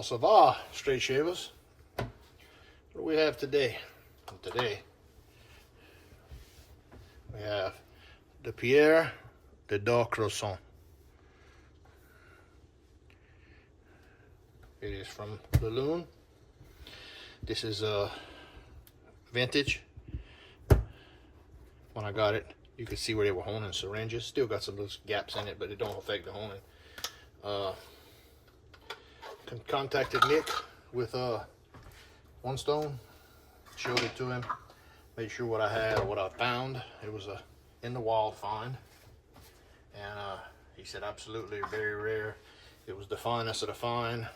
Ça va, straight shavers? What do we have today? Today we have the Pierre du Crescent. It is from Lalune. This is vintage. When I got it, you could see where they were honing syringes. Still got some little gaps in it, but it don't affect the honing. Contacted Nick with one stone, showed it to him, made sure what I had, what I found. It was a in the wild find, and he said absolutely very rare. It was the finest of the fine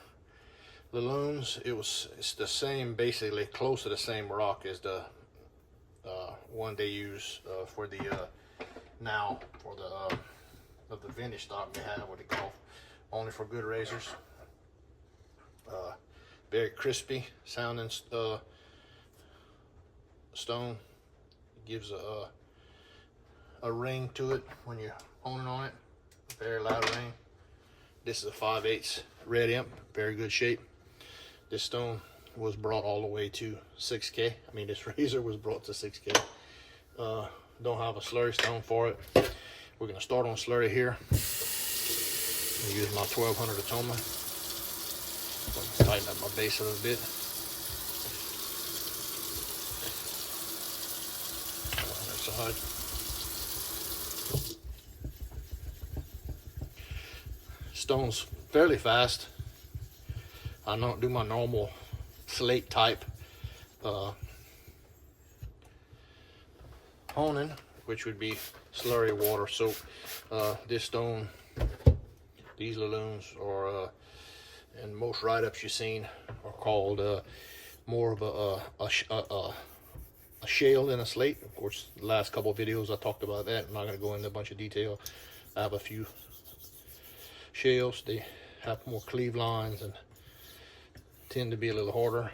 Lalunes. It's the same, basically close to the same rock as the one they use for the now for the of the vintage stock they have, what they call only for good razors. Very crispy sounding stone. It gives a ring to it when you're honing on it. Very loud ring. This is a 5/8 red imp, very good shape. This stone was brought all the way to 6K. I mean, this razor was brought to 6K. Don't have a slurry stone for it. We're gonna start on slurry here. I'm use my 1200 Atoma. Tighten up my base a little bit. On that side. Stone's fairly fast. I don't do my normal slate type honing, which would be slurry water soap. This stone, these Lalunes, are and most write-ups you've seen are called more of a shale than a slate. Of course, the last couple of videos I talked about that. I'm not going to go into a bunch of detail. I have a few shales. They have more cleave lines and tend to be a little harder.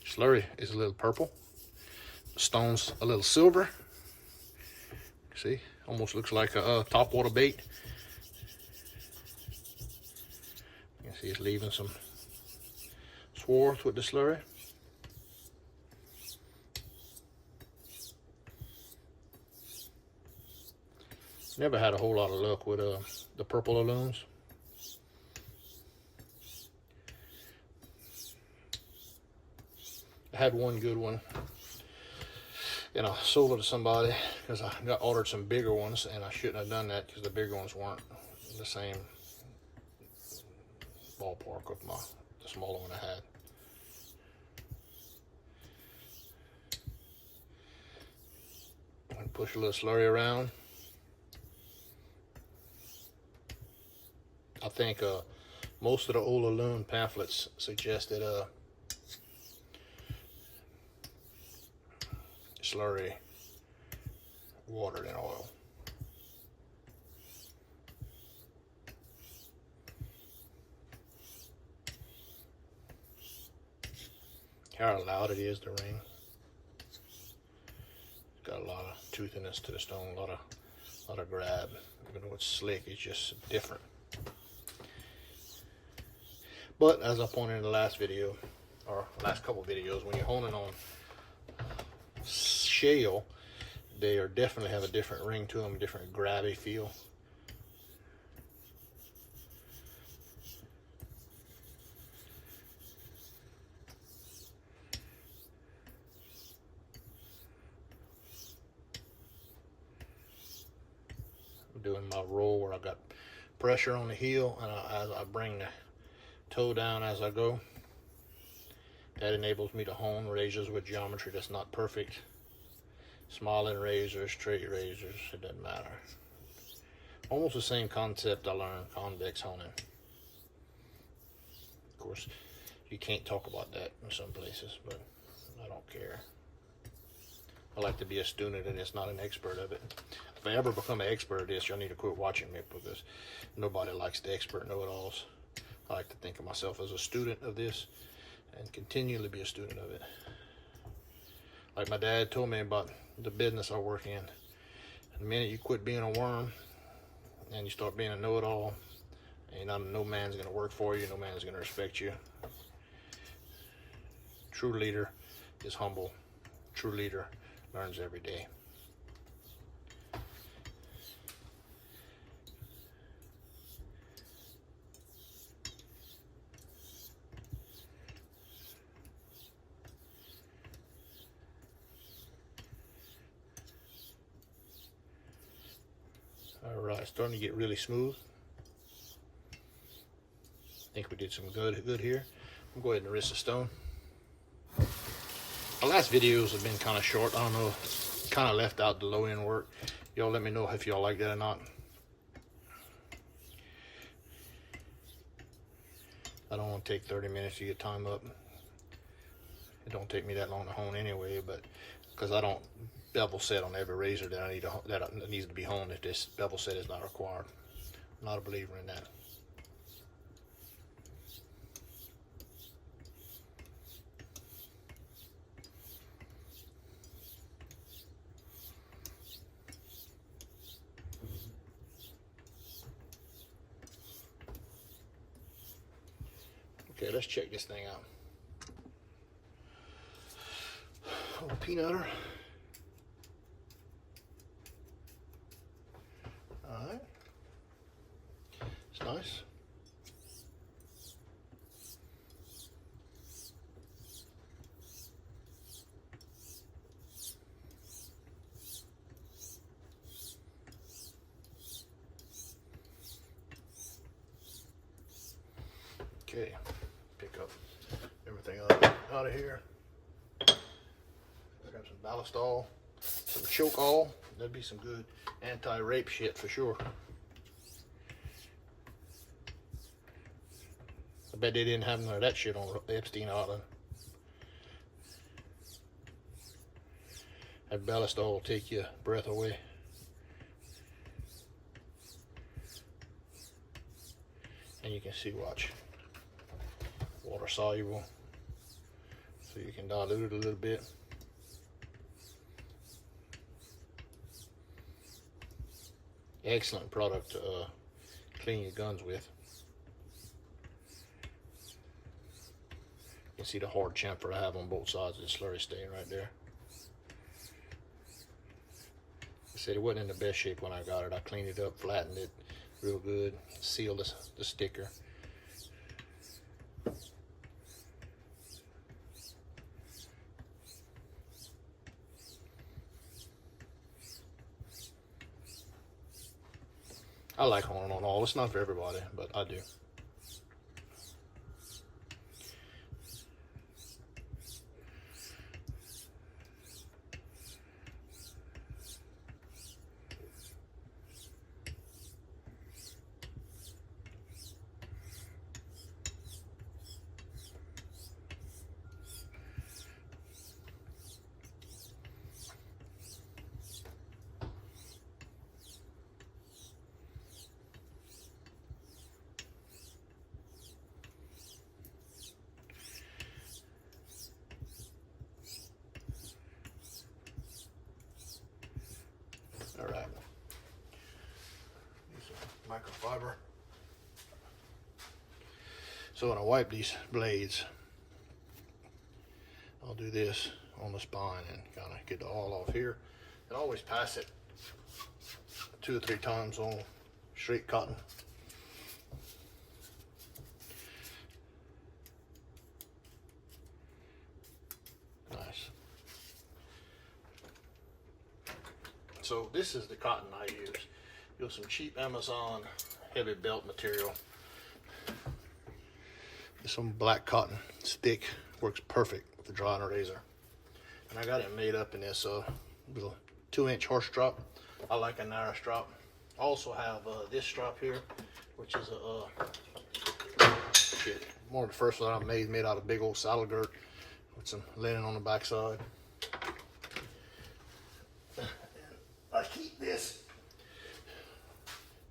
Slurry is a little purple. Stone's a little silver. See, almost looks like a topwater bait. You can see it's leaving some swarth with the slurry. Never had a whole lot of luck with the purple Lalunes. I had one good one, and I sold it to somebody because I ordered some bigger ones, and I shouldn't have done that because the bigger ones weren't the same ballpark of the smaller one I had. I'm gonna push a little slurry around. I think most of the old Lalune pamphlets suggested slurry water than oil. How loud it is to ring. It's got a lot of toothiness to the stone, a lot of grab. Even though it's slick, it's just different. But as I pointed in the last video, or last couple videos, when you're honing on shale, they are definitely have a different ring to them, different grabby feel. I'm doing my roll where I got pressure on the heel, and as I bring the toe down as I go. That enables me to hone razors with geometry that's not perfect. Smiling razors, straight razors, it doesn't matter. Almost the same concept I learned convex honing. Of course, you can't talk about that in some places, but I don't care. I like to be a student and it's not an expert of it. If I ever become an expert of this, y'all need to quit watching me, because nobody likes the expert know-it-alls. I like to think of myself as a student of this and continually be a student of it. Like my dad told me about the business I work in, The minute you quit being a worm and you start being a know-it-all, no man's gonna work for you, no man's gonna respect you. True leader is humble. True leader learns every day. All right, starting to get really smooth. I think we did some good here. I'm going to go ahead and rinse the stone. My last videos have been kind of short. I don't know, kind of left out the low end work. Y'all let me know if y'all like that or not. I don't want to take 30 minutes to get time up. It don't take me that long to hone anyway, but because I don't bevel set on every razor that needs to be honed if this bevel set is not required. I'm not a believer in that. Okay, let's check this thing out. Oh, peanutter. All right. It's nice. Okay, pick up everything out of here. Grab some ballistol, some choke all. That'd be some good anti-rape shit for sure. I bet they didn't have none of that shit on Epstein Island. That ballistol will take your breath away. And you can see, watch, water soluble, so you can dilute it a little bit. Excellent product to clean your guns with. You can see the hard chamfer I have on both sides of the slurry stain right there. I said it wasn't in the best shape when I got it. I cleaned it up, flattened it real good, sealed the sticker. I like honing on all. It's not for everybody, but I do. All right. Use some microfiber. So when I wipe these blades, I'll do this on the spine and kind of get the oil off here. And always pass it 2 or 3 times on straight cotton. Nice. So this is the cotton I use. Use some cheap Amazon heavy belt material. Some black cotton, it's thick, works perfect with the drying razor. And I got it made up in this little 2-inch horse strap. I like a narrow strap. I also have this strap here, which is one of the first one I made out of big old saddle girt with some linen on the back side. I keep this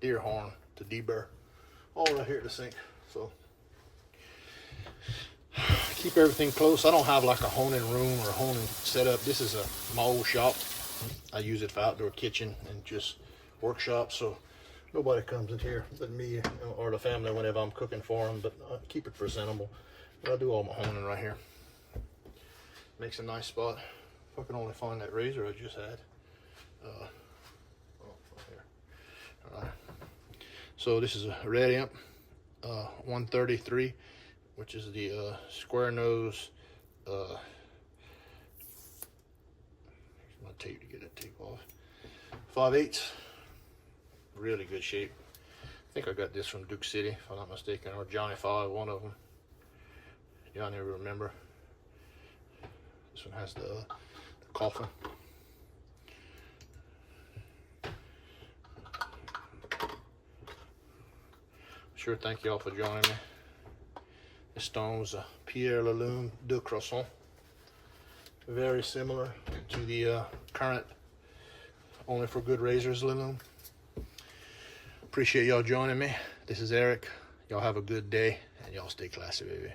deer horn to deburr all right here at the sink. So keep everything close. I don't have like a honing room or a honing setup. This is my old shop. I use it for outdoor kitchen and just workshop, so nobody comes in here but me or the family whenever I'm cooking for them, but I keep it presentable. But I do all my honing right here. Makes a nice spot. If I can only find that razor I just had. Here. All right. So this is a red imp, 133, which is the square nose. Here's my tape to get that tape off. 5/8. Really good shape. I think I got this from Duke City, if I'm not mistaken, or Johnny 5, one of them. Johnny will remember. This one has the coffin. Sure, thank y'all for joining me. This stone was a Pierre La Lune du Crescent. Very similar to the current Only for Good Razors Lalune. Appreciate y'all joining me. This is Eric. Y'all have a good day and y'all stay classy, baby.